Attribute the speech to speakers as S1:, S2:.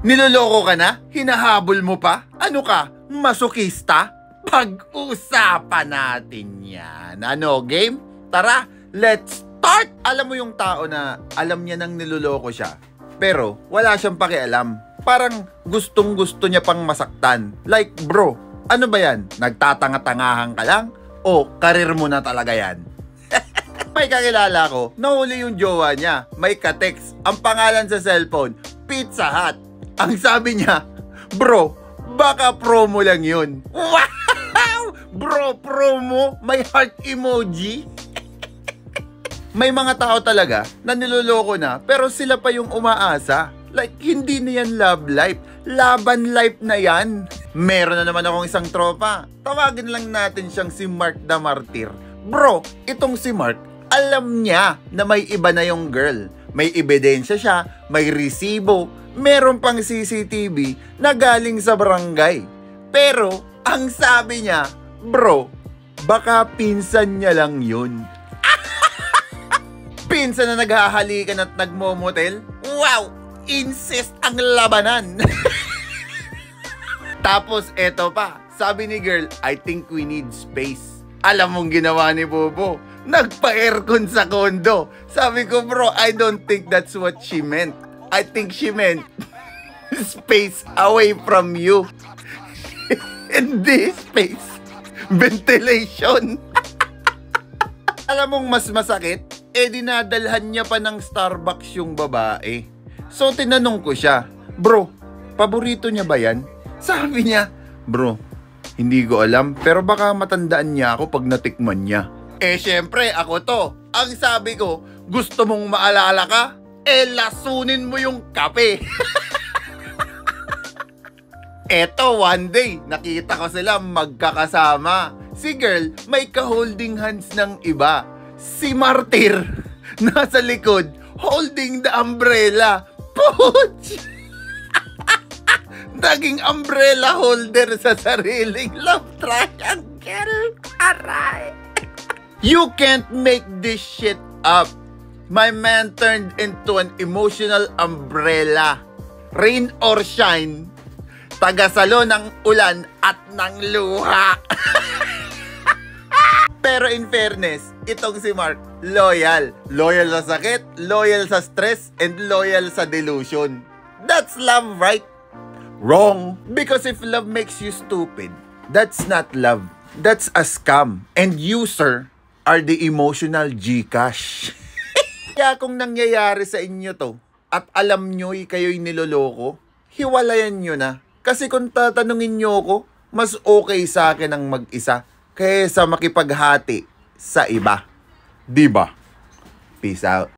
S1: Niloloko ka na? Hinahabol mo pa? Ano ka? Masokista? Pag-usapan natin yan. Ano, game? Tara, let's start! Alam mo yung tao na alam niya nang niloloko siya, pero wala siyang pakialam. Parang gustong-gusto niya pang masaktan. Like, bro, ano ba yan? Nagtatanga-tangahan ka lang? O karir mo na talaga yan? May kakilala ko, nahuli yung jowa niya. May ka-text. Ang pangalan sa cellphone, Pizza Hut. Ang sabi niya, bro, baka promo lang yun. Wow! Bro, promo? May heart emoji? May mga tao talaga na niloloko na, pero sila pa yung umaasa. Like, hindi na yan love life. Laban life na yan. Meron na naman akong isang tropa. Tawagin lang natin siyang si Mark the Martyr. Bro, itong si Mark, alam niya na may iba na yung girl. May ebidensya siya, may resibo, meron pang CCTV na galing sa barangay. Pero, ang sabi niya, bro, baka pinsan niya lang yun. Pinsan na naghahalikan at nagmomotel? Wow! Incest ang labanan! Tapos eto pa, sabi ni girl, I think we need space. Alam mong ginawa ni Bobo? Nagpa-aircon sa kondo. Sabi ko, bro, I don't think that's what she meant. I think she meant space away from you. Hindi space. Ventilation. Alam mong mas masakit? Dinadalhan niya pa ng Starbucks yung babae. So, tinanong ko siya, bro, paborito niya ba yan? Sabi niya, bro, hindi ko alam, pero baka matandaan niya ako pag natikman niya. Syempre, ako to. Ang sabi ko, gusto mong maalala ka? Lasunin mo yung kape. Eto, one day, nakita ko sila magkakasama. Si girl, may ka-holding hands ng iba. Si Martyr, nasa likod, holding the umbrella. Puch! Naging umbrella holder sa sariling love triangle. Aray! You can't make this shit up. My man turned into an emotional umbrella. Rain or shine, tagasalo ng ulan at ng luha. Pero in fairness, itong si Mark, loyal. Loyal sa sakit, loyal sa stress, and loyal sa delusion. That's love, right? Wrong. Because if love makes you stupid, that's not love. That's a scam. And you, sir, are the emotional Gcash. Kaya kung nangyayari sa inyo to, at alam nyo'y kayo'y niloloko, hiwalayan nyo na. Kasi kung tatanungin nyo ko, mas okay sa akin ang mag-isa kaysa makipaghati sa iba. Diba? Peace out.